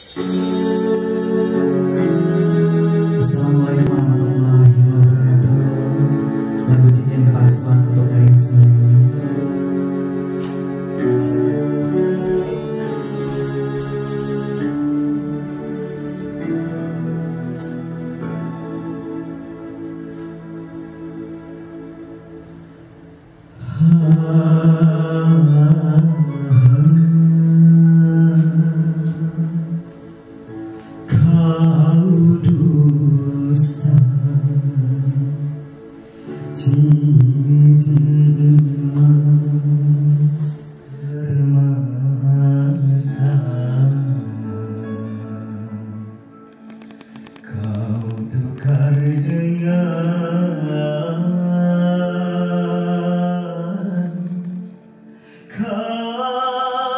Assalamualaikum warahmatullahi wabarakatuh. Lagu Jinjin Kepalsuan untuk kalian semua. Cincin emas permata, kau tukar dengan kau.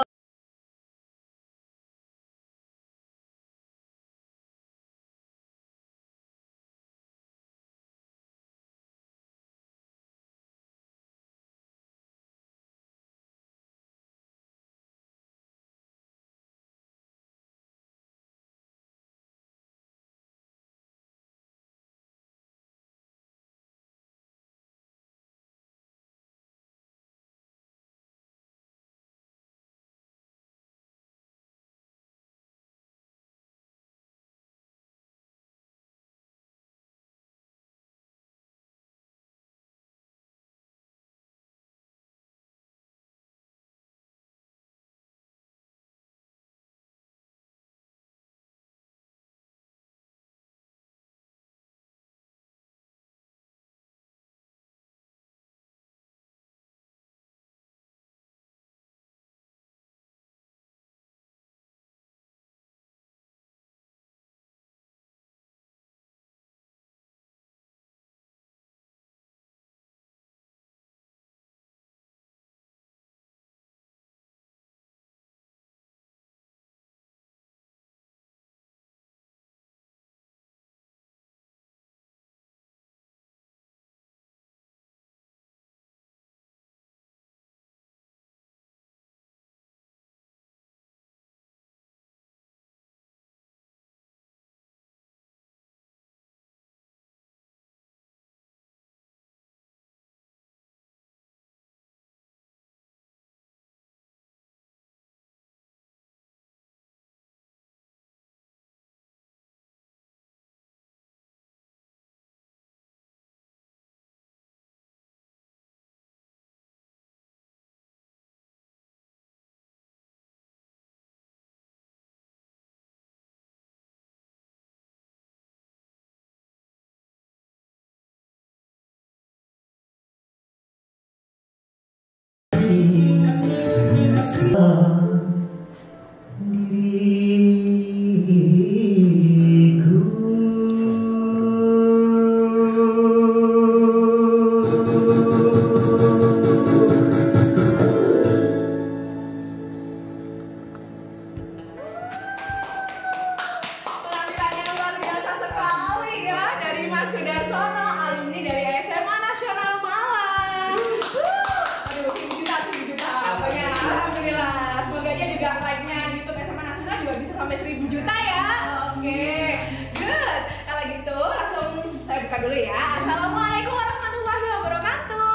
Sampai 1.000 juta ya. Oke, good. Kalau gitu langsung saya buka dulu ya. Assalamualaikum warahmatullahi wabarakatuh.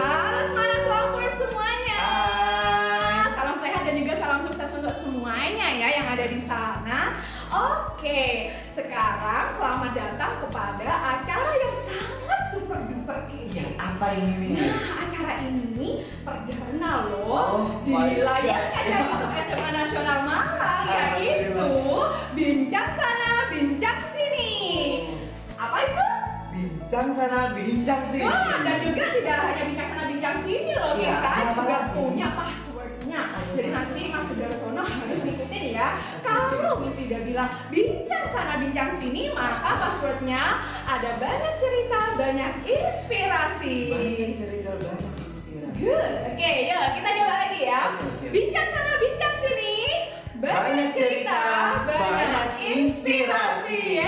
Halo semangat lovers semuanya. Salam sehat dan juga salam sukses untuk semuanya ya yang ada di sana. Oke, sekarang selamat datang kepada acara yang sangat super duper kece. Ya, apa ini nih? Nah, acara ini perdana loh di layarnya dari YouTube SMA Nasional Malang, yaitu Bincang Sana Bincang Sini. Apa itu? Bincang sana, bincang sini. Wah, dan juga tidak hanya bincang sana bincang sini loh, Ya, kita juga lagi? punya passwordnya. Jadi nanti Mas Sudarsono harus ikutin ya. Kalau Miss Ida bilang bincang sana bincang sini, maka passwordnya ada banyak cerita, banyak inspirasi. Banyak cerita, banyak inspirasi. Good. Oke, yuk kita coba lagi ya. Bincang sana bincang sini, banyak cerita, banyak inspirasi.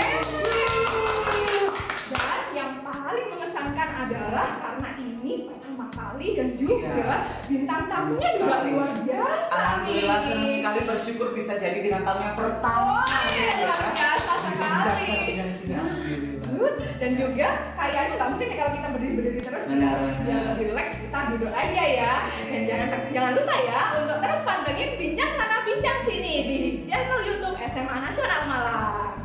Dan yang paling mengesankan adalah karena ini pertama kali dan juga bintang tamunya juga luar biasa nih. Alhamdulillah senang sekali, bersyukur bisa jadi dengan tamu yang pertama. Luar biasa sekali. Dan juga kayaknya nggak mungkin ya kalau kita berdiri terus. Benar. Ya lebih relax, kita duduk aja ya. Dan jangan lupa ya untuk terus pantengin Bincang Sana Bincang Sini di channel YouTube SMA Nasional Malang.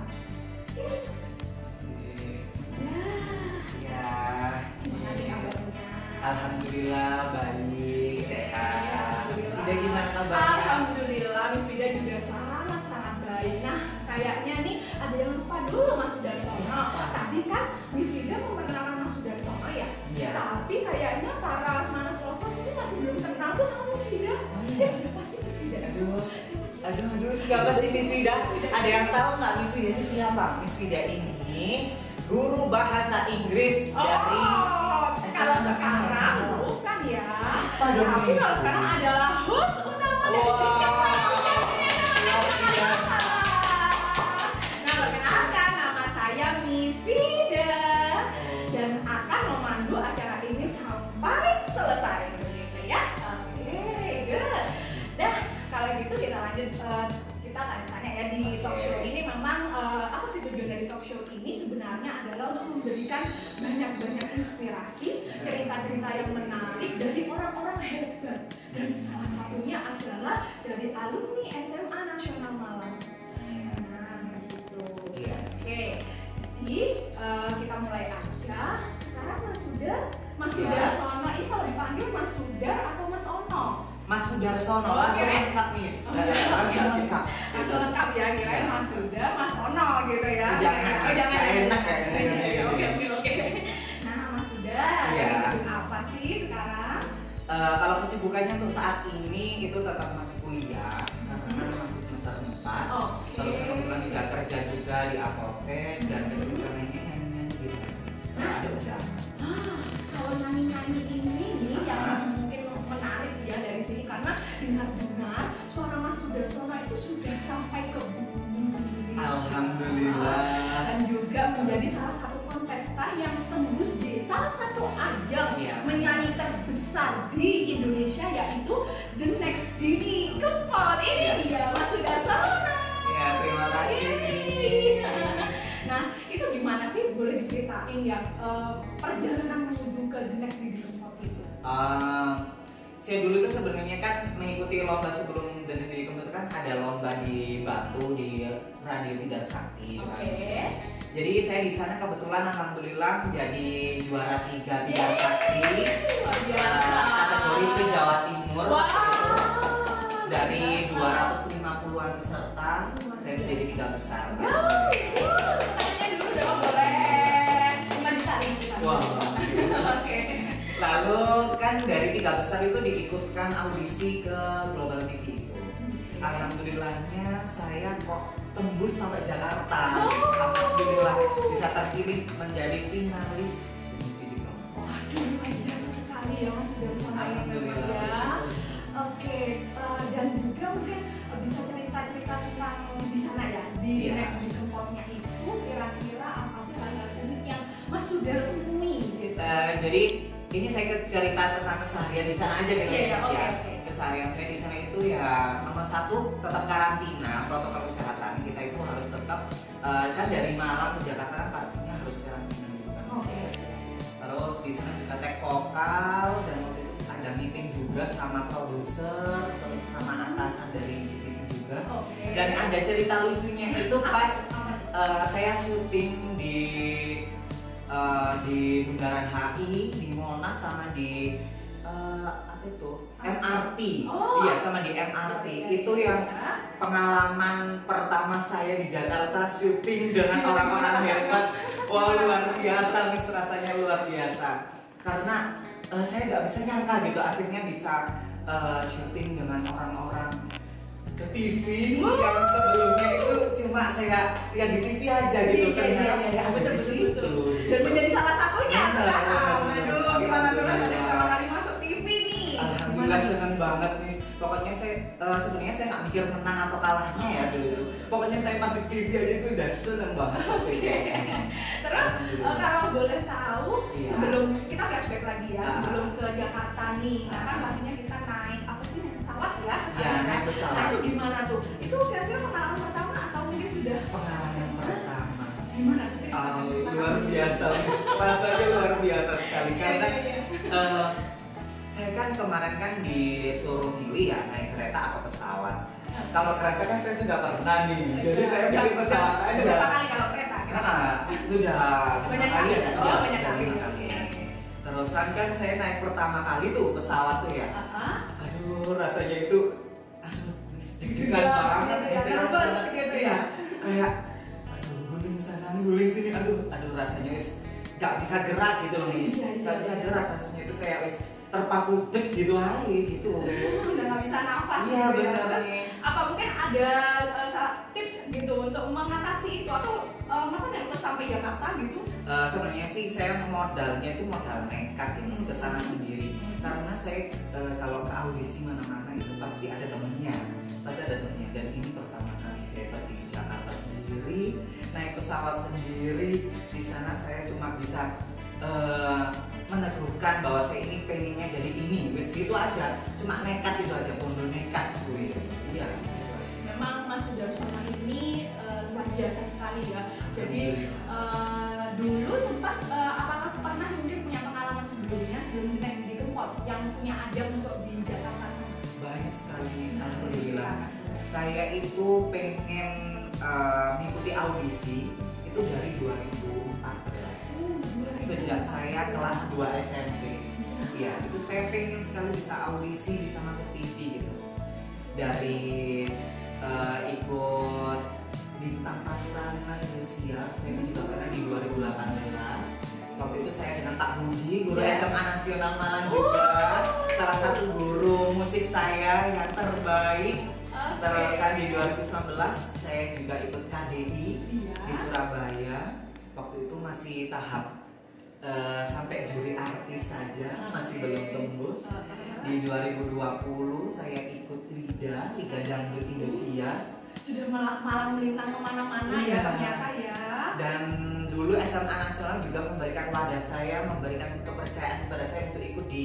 Alhamdulillah baik, sehat. Sudah gimana kabarnya? Alhamdulillah Miss Vida juga sangat baik. Nah, kayaknya nih ada yang lupa dulu Mas Sudarsono. Tadi kan Miss Vida memperkenalkan Mas Sudarsono ya. Iya. Tapi kayaknya para Manas Lovers ini masih belum kenal tuh sama Miss Vida. Ya siapa sih Miss Vida? Aduh, siapa sih Miss Vida? Ada yang tahu nggak Miss Vida ini siapa? Miss Vida ini guru bahasa Inggris dari kalau sekarang bukan ya. Tapi kalau sekarang adalah host utama dari Bincang Sana Bincang Sini. Nah, perkenalkan nama saya Miss Vida dan akan memandu acara ini sampai selesai. Begitu ya. Oke, good. Nah, kalau gitu kita lanjut. Kita tanya-tanya ya di talk show ini memang apa sih tujuan dari talk show ini sebenarnya adalah untuk memberikan banyak inspirasi, cerita-cerita yang menarik dari orang-orang hebat dan salah satunya adalah dari alumni SMA Nasional Malang. Nah, gitu. Oke, jadi kita mulai aja. Sekarang Mas Sudarsono ini kalau dipanggil Mas Sudar atau Mas Ono? Mas Sudarsono, langsung lengkap Miss. Langsung lengkap. Langsung lengkap ya, kirain Mas Sudar, Mas Ono gitu ya. Jangan enak ya. Oke. Nah, Mas Sudar, sibuk apa sih sekarang? Kalau kesibukannya untuk saat ini itu tetap masih kuliah, karena masih semester 4. Terus kemudian juga kerja juga di apotek dan kesibukan nyanyi gitu. Ada undangan. Kalau nyanyi ini nih yang mungkin menarik ya dari sini karena dengar suara Mas Sudarsono itu sudah sampai ke bumi. Alhamdulillah. Dan juga menjadi salah satu kontestan yang tembus di salah satu ajang menyanyi terbesar di Indonesia yaitu The Next Didi Kempot. Ini dia Mas Sudarsono. Ya, terima kasih. Nah, itu gimana sih? Boleh diceritain ya perjalanan menuju ke The Next Didi Kempot itu? Saya dulu tuh sebenarnya kan mengikuti lomba sebelum The Next Didi Kempot kan ada lomba di Batu di Radio Tidak Sakti. Jadi saya di sana kebetulan alhamdulillah menjadi juara 3 Tidak Sakti kategori se-Jawa Timur. Dari 250-an peserta, saya menjadi 3 besar. Dulu dong boleh. 5 juta nih. Oke. Lalu kan dari 3 besar itu diikutkan audisi ke Global TV itu. Alhamdulillahnya saya kok tembus sampai Jakarta. Alhamdulillah bisa terpilih menjadi finalis. Waduh, luar biasa sekali ya Mas Sudarsono ya. Oke, dan juga mungkin bisa cerita-cerita tentang di sana ya di Next Didi Kempotnya itu kira-kira apa sih hal-hal unik yang Mas Sudar temui gitu? Jadi ini saya cerita tentang keseharian di sana aja gitu ya. Keseharian saya di sana itu ya nomor 1 tetap karantina, protokol kesehatan kita itu harus tetap kan dari Malang ke Jakarta kan pastinya harus karantina gitu kan. Terus di sana juga take vokal dan waktu itu ada meeting juga sama produser terus sama atasan dari GTV juga. Dan ada cerita lucunya itu pas saya syuting di Bundaran HI, di Monas sama di apa itu MRT. Iya, sama di MRT. Itu yang pengalaman pertama saya di Jakarta syuting dengan orang-orang hebat. Wah, luar biasa, Miss, rasanya luar biasa. Karena saya nggak bisa nyangka gitu akhirnya bisa syuting dengan orang-orang ke TV yang sebelumnya itu cuma saya lihat di TV aja gitu. Ternyata saya ada di situ dan menjadi salah satunya sekarang. Aduh, gimana tuh rasanya pertama kali masuk TV nih? Alhamdulillah seneng banget nih. Pokoknya saya sebenarnya saya nggak mikir menang atau kalahnya ya dulu. Pokoknya saya masuk TV aja itu udah seneng banget. Terus kalau boleh tahu sebelum kita flashback lagi ya sebelum ke Jakarta nih, kan pastinya kita naik apa sih pesawat ya? Naik pesawat. biasa, Miss. Rasanya luar biasa sekali karena saya kan kemarin kan disuruh milih ya naik kereta atau pesawat. Kalau kereta kan saya sudah pernah nih, jadi saya pilih pesawat aja. Berapa kali kalau kereta? Sudah Banyak kali ya? Oh, banyak kali. Terusan kan saya naik pertama kali tuh pesawat tuh ya. Aduh rasanya itu, deg-degan banget. Nervous gitu ya? Kayak, aduh guling sana, guling sini, aduh rasanya wis gak bisa gerak gitu loh Miss. Gak bisa gerak rasanya itu kayak wis terpaku deg gitu aja gitu. Udah gak bisa nafas. Iya gitu ya. benar Terus, Miss. apa mungkin ada tips gitu untuk mengatasi itu atau masa nervous sampai Jakarta gitu? Sebenarnya sih saya modalnya itu modal nekat ya Miss, kesana sendiri. Karena saya kalau ke audisi mana-mana itu pasti ada temennya, dan ini pertama kali saya pergi di Jakarta sendiri, naik pesawat sendiri. Di sana saya cuma bisa meneguhkan bahwa saya ini pengennya jadi ini, wis gitu aja. Cuma nekat itu aja, pondok nekat gue. Iya. Memang Mas Sudarsono ini luar biasa sekali ya. Jadi dulu sempat apakah pernah mungkin punya pengalaman sebelumnya sebelum di Kempot yang punya ajang untuk di Jakarta sana? Banyak sekali Miss, alhamdulillah. Saya itu pengen mengikuti audisi itu dari 2014. Sejak saya kelas 2 SMP. Ya, itu saya pengen sekali bisa audisi, bisa masuk TV gitu. Dari ikut Bintang Panorama Indonesia, saya juga pernah di 2018. Waktu itu saya dengan Pak Budi, guru SMA Nasional Malang juga, salah satu guru musik saya yang terbaik. Terusan di 2019 saya juga ikut KDI di Surabaya. Waktu itu masih tahap sampai juri artis saja, masih belum tembus. Di 2020 saya ikut Liga Dangdut Indonesia. Sudah malang melintang kemana-mana ya ternyata ya. Dan dulu SMA Nasional juga memberikan wadah saya, memberikan kepercayaan kepada saya untuk ikut di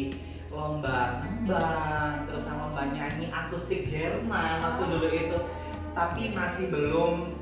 lomba nembang, terus sama lomba nyanyi akustik Jerman waktu dulu itu. Tapi masih belum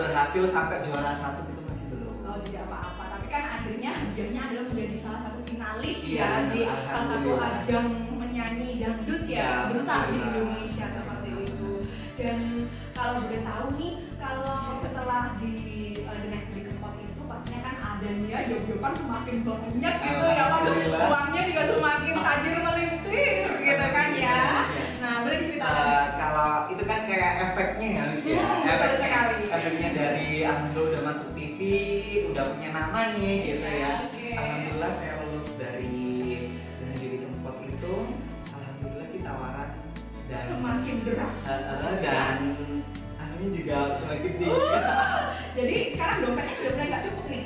berhasil sampai juara 1 itu masih belum. Oh tidak apa-apa, tapi kan akhirnya hadiahnya adalah menjadi salah satu finalis Iya, di salah satu ajang menyanyi dangdut ya besar di Indonesia seperti itu. Dan kalau boleh tahu nih, kalau setelah di The Next Big Kempot itu pastinya kan adanya job-joban semakin banyak gitu ya kan, uangnya juga semakin tajir melintir gitu kan ya. Nah boleh diceritakan? Kalau itu kan kayak efeknya ya Miss ya. Efeknya dari alhamdulillah udah masuk TV, udah punya nama nih gitu ya. Alhamdulillah saya lulus dari Diri Kempot itu, alhamdulillah sih tawaran dan semakin deras dan akhirnya juga semakin tinggi. Jadi sekarang dompetnya sudah mulai nggak cukup nih?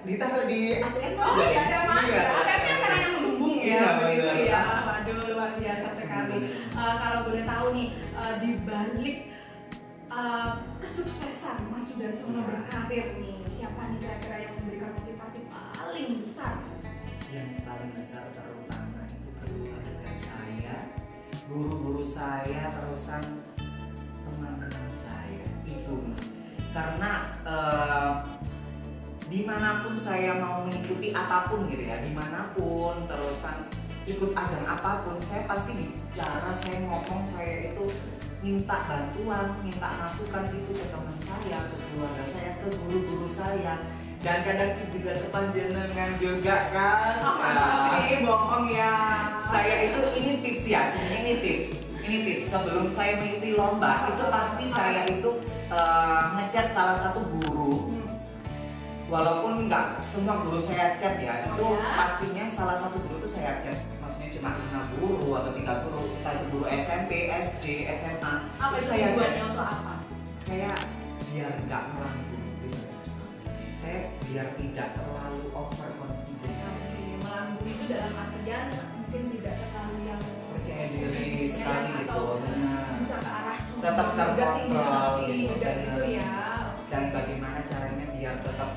Ditaruh di ATM Oh aja. ya ada mas, ATM-nya sekarang yang menghubung ya, begitu benar. ya. Waduh luar biasa sekali. Kalau boleh tahu nih, di balik kesuksesan Mas Sudarsono berkarir nih, siapa nih kira-kira yang memberikan motivasi paling besar? Yang paling besar terutama itu keluarga saya, guru-guru saya, terusan teman-teman saya itu Mas. Karena dimanapun saya mau mengikuti apapun gitu ya, dimanapun terusan ikut ajang apapun, saya pasti bicara, saya ngomong, saya itu minta bantuan, minta masukan itu ke teman saya, ke keluarga saya, ke guru-guru saya. Dan kadang juga ke panjenengan juga kan. Sih bohong ya. Saya itu ini tips ya, sebenarnya ini tips. Ini tips sebelum saya mengikuti lomba itu pasti saya itu ngechat salah satu guru. Walaupun nggak semua guru saya chat ya, itu pastinya salah satu guru itu saya chat. Maksudnya cuma 5 guru atau 3 guru, entah itu guru SMP, SD, SMA. Apa itu saya chat. untuk apa? Saya biar nggak melanggung. Saya biar tidak terlalu over confident. Melambung itu dalam artian mungkin tidak terlalu yang percaya diri sekali gitu, bisa ke arah tetap terkontrol gitu, gitu ya. Dan bagaimana caranya biar tetap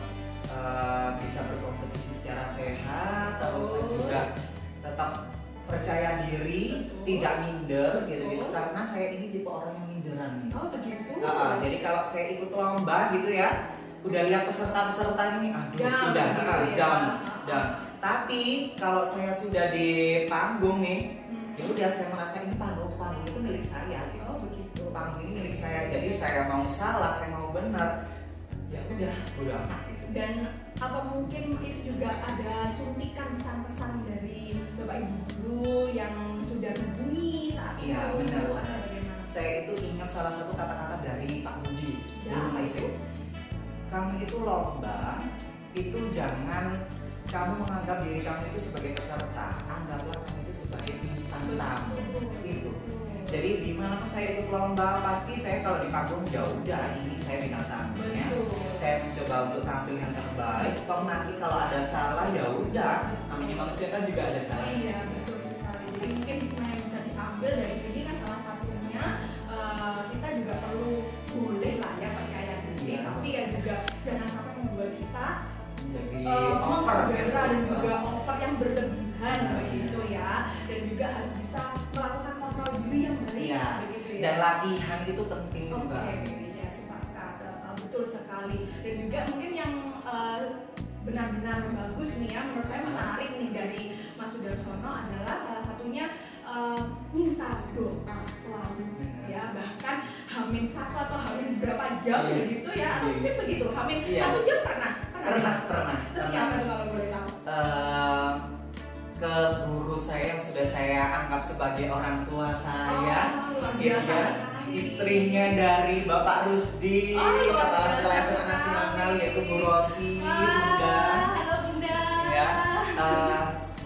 bisa berkompetisi secara sehat, terus juga tetap percaya diri, tidak minder gitu-gitu. Karena saya ini tipe orang yang minderan Miss. Oh begitu. Jadi kalau saya ikut lomba gitu ya, udah lihat peserta-peserta ini, aduh udah down. Tapi kalau saya sudah di panggung nih, ya udah saya merasa ini panggung itu milik saya gitu. Oh begitu. Panggung ini milik saya, jadi saya mau salah, saya mau benar, ya udah bodo amat gitu. Dan apa mungkin itu juga ada suntikan pesan-pesan dari Bapak Ibu guru yang sudah hubungi saat itu? Iya benar. Atau bagaimana? Saya itu ingat salah satu kata-kata dari Pak Budi. Ya, apa itu? Kamu itu lomba, itu jangan kamu menganggap diri kamu itu sebagai peserta, anggaplah kamu itu sebagai bintang tamu. Itu. Jadi dimanapun saya ikut lomba, pasti saya kalau di panggung ya udah ini saya bintang tamunya. Saya mencoba untuk tampil yang terbaik. Toh nanti kalau ada salah ya udah, namanya manusia kan juga ada salah. Iya betul sekali. Jadi mungkin hikmah yang bisa diambil dari sini kan salah satunya kita juga perlu boleh lah ya percaya diri, Iya. tapi ya juga jangan sampai membuat kita Jadi over gitu. dan juga over yang berlebihan begitu ya. Dan juga harus bisa melakukan kontrol diri yang baik Iya. begitu ya. Dan latihan itu penting juga. Ya sepakat, betul sekali. Dan juga mungkin yang benar-benar bagus nih ya, menurut saya menarik nih dari Mas Sudarsono adalah salah satunya minta doa selalu ya, bahkan hamin satu atau hamin berapa jam begitu ya, atau mungkin begitu hamin 1 jam pernah. Terus siapa kalau boleh tahu? Ke guru saya yang sudah saya anggap sebagai orang tua saya, luar biasa sekali. istrinya dari Bapak Rusdi, Kepala Sekolah SMA Nasional, yaitu Bu Rosi, Bunda. Halo Bunda. Ya,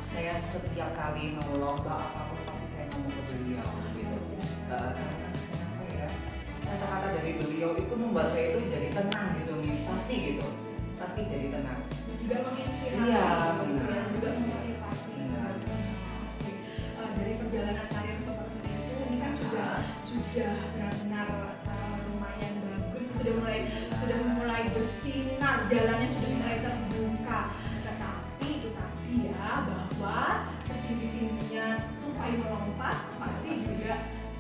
saya setiap kali mau lomba apapun pasti saya ngomong ke beliau gitu. Kenapa ya? Kata-kata dari beliau itu membuat saya itu jadi tenang gitu, Miss. Pasti gitu, pasti jadi tenang. Juga menginspirasi. Iya, benar. Dan juga memotivasi. Dari perjalanan karir seperti itu, ini kan sudah benar-benar lumayan bagus, sudah mulai bersinar, jalannya sudah mulai terbuka. Tetapi itu tadi ya, bahwa setinggi-tingginya tupai melompat pasti juga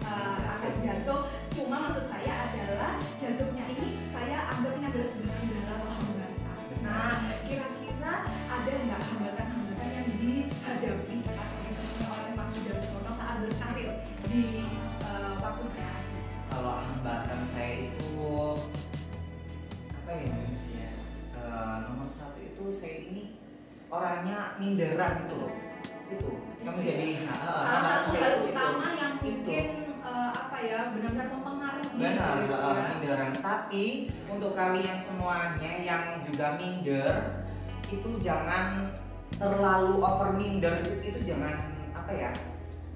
akan jatuh. Cuma maksud saya adalah jatuhnya ini saya anggap ini adalah sebenarnya hambatan. Nah, kira-kira ada nggak hambatan-hambatan yang dihadapi atau ditemui oleh Mas Sudarsono saat berkarir di waktu sekarang? Kalau hambatan saya itu apa ya, Miss ya? Nomor satu itu saya ini orangnya minderan gitu loh. Itu yang menjadi salah hambatan satu saya hal itu. utama yang mungkin apa ya, benar-benar mempengaruhi. Benar, gitu ya. minderan. Tapi untuk kalian semuanya yang juga minder, itu jangan terlalu over minder. Itu jangan apa ya?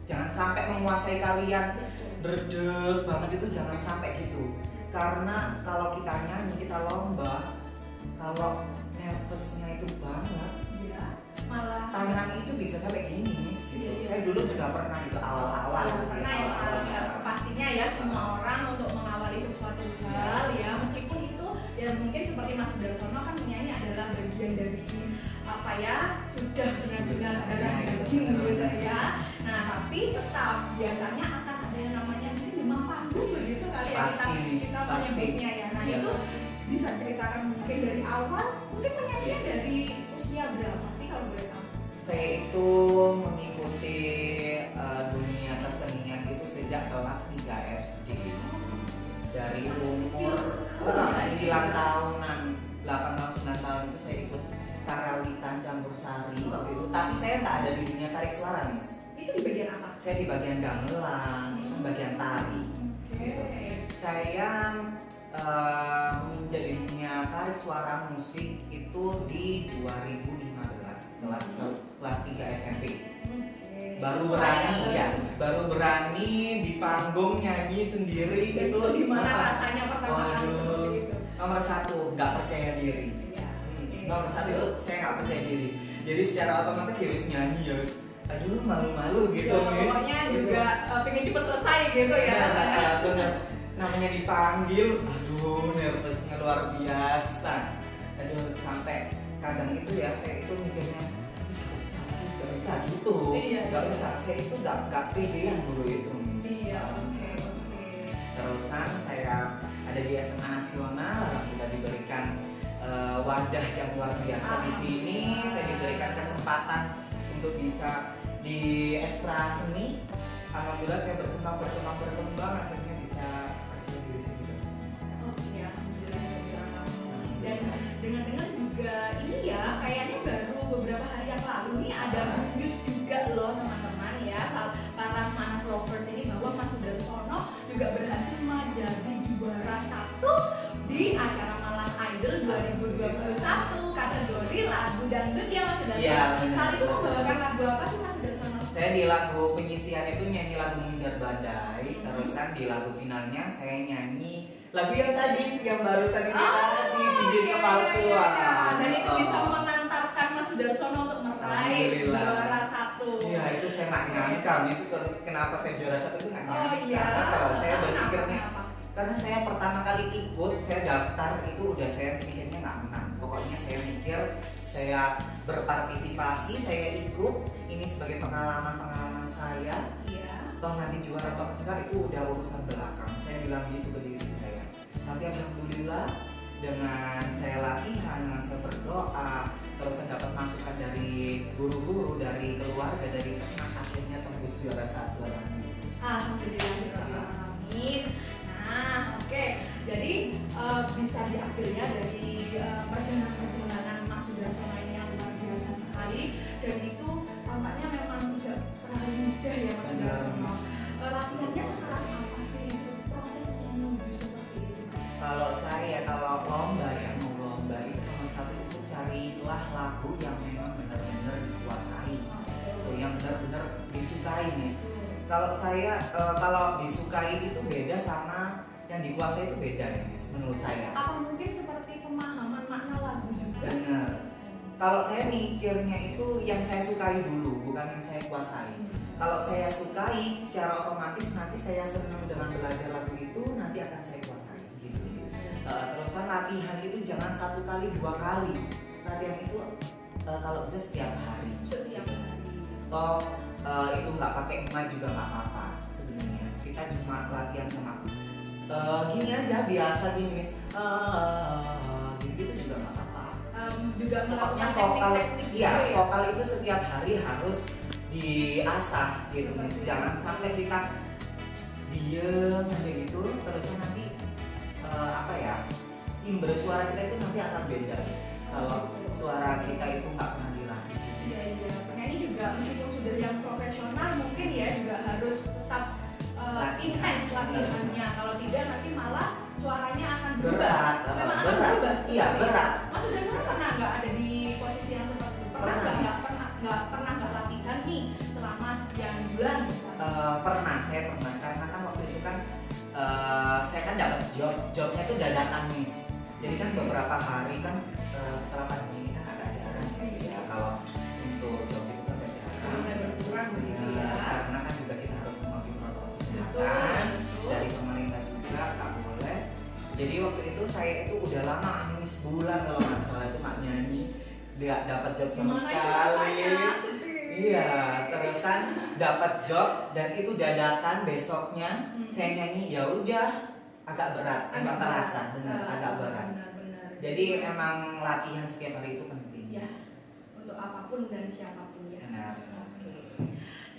Jangan sampai menguasai kalian, berdek banget, itu jangan sampai gitu. Karena kalau kita nyanyi, kita lomba, kalau nervousnya itu banget, Iya, malah tangan itu bisa sampai gini, Miss, gitu. Iya. Saya dulu juga pernah gitu awal-awal. gitu, karena ya awal-awal. pastinya ya semua orang untuk mengawali sesuatu hal ya, meskipun itu ya mungkin seperti Mas Sudarsono kan menyanyi adalah bagian dari apa ya, sudah benar-benar darah daging gitu ya. Nah tapi tetap biasanya akan ada yang namanya mungkin demam panggung begitu kali ya, kita menyebutnya ya. Nah Iya. itu bisa ceritakan mungkin dari awal, mungkin menyanyinya dari usia berapa sih kalau boleh tahu? Saya itu mengikuti dunia kesenian itu sejak kelas 3 SD. Dari umur 9 tahunan, 8 tahun, 9 tahun itu saya ikut karawitan campur sari waktu itu. Tapi saya nggak ada di dunia tarik suara, Miss. Itu di bagian apa? Saya di bagian gamelan, terus bagian tari. Saya menjadi dunia tarik suara musik itu di 2015 kelas 3 SMP. Baru berani di panggung nyanyi sendiri. Itu gimana rasanya pertama kali seperti itu? Nomor satu, nggak percaya diri. Nomor satu itu saya nggak percaya diri. Jadi secara otomatis ya wis nyanyi ya wis. Aduh malu-malu gitu, Ya, pokoknya juga pengen cepet selesai gitu ya. Benar. Namanya dipanggil, aduh nervousnya luar biasa. Aduh sampai kadang itu ya saya itu mikirnya gak usah gitu. Gak usah, saya itu gak pedean dulu itu. Iya, oke. Terusan saya ada di SMA Nasional, sudah diberikan wadah yang luar biasa. Di sini saya diberikan kesempatan untuk bisa di ekstra seni. Alhamdulillah saya berkembang akhirnya bisa kerja diri saya juga di sini. Oke, alhamdulillah. Dan dengar-dengar juga ini ya, kayaknya baru beberapa hari yang lalu nih ada news juga loh teman-teman ya, para Manas Lovers ini, bahwa Mas Sudarsono juga berhasil menjadi juara 1 di acara Malang Idol 2021 kategori lagu dangdut ya Mas Sudarsono. Iya, Saat itu membawakan lagu apa sih Mas Sudarsono? Saya di lagu penyisian itu nyanyi lagu Mengejar Badai, terusan di lagu finalnya saya nyanyi lagu yang tadi, yang barusan ini tadi, Cincin Kepalsuan. Dan itu bisa mengantarkan Mas Sudarsono untuk meraih juara 1. Iya, itu saya nggak nyangka, kenapa saya juara 1 itu nggak nyangka. Oh iya. Kalau saya berpikirnya, Kenapa? karena saya pertama kali ikut, saya daftar itu udah saya mikirnya nggak menang. Pokoknya saya mikir, saya berpartisipasi, saya ikut, ini sebagai pengalaman saya. Iya. Toh nanti juara atau enggak itu udah urusan belakang. Saya bilang gitu ke diri saya. Tapi alhamdulillah dengan saya latihan, dengan saya berdoa, terus saya dapat masukan dari guru-guru, dari keluarga, dari teman, akhirnya tembus juara 1 Alhamdulillah. Nah, oke. Jadi bisa diambilnya dari perjalanan Mas Sudarsono ini yang luar biasa sekali, dan itu tampaknya memang tidak terlalu mudah ya Mas Sudarsono. Latihannya seperti apa sih, proses untuk menuju seperti itu? Kalau lomba ya, mau lomba itu nomor 1 itu carilah lagu yang memang benar-benar dikuasai, yang benar-benar disukai nih. Kalau disukai itu beda sama yang dikuasai, itu beda ya menurut saya. Apa mungkin seperti pemahaman makna lagu juga? Benar. Kalau saya mikirnya itu yang saya sukai dulu, bukan yang saya kuasai. Kalau saya sukai, secara otomatis nanti saya senang dengan belajar lagu itu, nanti akan saya kuasai gitu. Terusan latihan itu jangan 1 kali 2 kali. Latihan itu kalau bisa setiap hari. Setiap hari. Toh itu nggak pakai emat juga nggak apa-apa sebenarnya. Kita cuma latihan sama gini aja, biasa gini mis, gitu juga nggak apa-apa. Juga melakukan vokal, teknik-teknik iya, gitu ya? vokal itu setiap hari harus diasah gitu mis. Jangan sampai kita diem kayak gitu, terusnya nanti apa ya, timbre suara kita itu nanti akan beda. Kalau suara kita itu nggak pernah dilatih. Iya, penyanyi juga meskipun sudah yang profesional mungkin ya juga harus tetap intens latihannya. Kalau tidak nanti malah suaranya akan berubah. Memang akan berubah. Iya, berat. Mas Sudarsono pernah nggak ada di posisi yang seperti itu? Pernah nggak latihan nih selama sekian bulan misalnya? Saya pernah, karena kan waktu itu kan saya kan dapat jobnya tuh dadakan mis. Jadi kan beberapa hari kan setelah pandemi ini kan agak jarang ya. Kalau untuk job itu kan agak jarang. Sudah berkurang begitu ya. Karena kan juga kita harus mematuhi protokol kesehatan dari pemerintah juga nggak boleh. Jadi waktu itu saya itu udah lama ini sebulan kalau nggak salah itu nggak nyanyi, nggak dapat job sama sekali. Iya, terusan dapat job dan itu dadakan besoknya saya nyanyi, ya udah agak berat, agak terasa benar agak berat. Benar. Jadi emang latihan setiap hari itu penting. Ya, untuk apapun dan siapapun ya. Benar. Oke.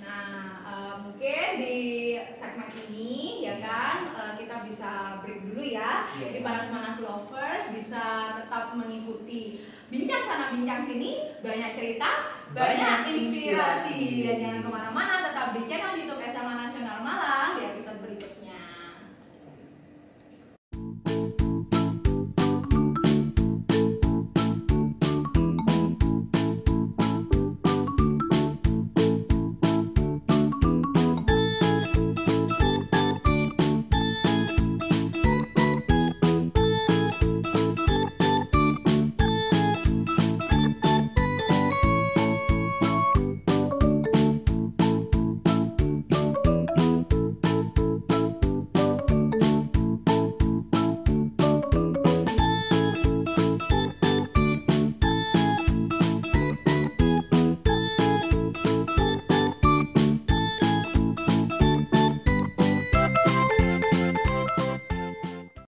Nah, mungkin di segmen ini ya kan kita bisa break dulu ya. Iya. Jadi para Manas Lovers bisa tetap mengikuti bincang sana bincang sini, banyak cerita, banyak inspirasi. Dan jangan kemana-mana, tetap di channel YouTube SMA Nasional Malang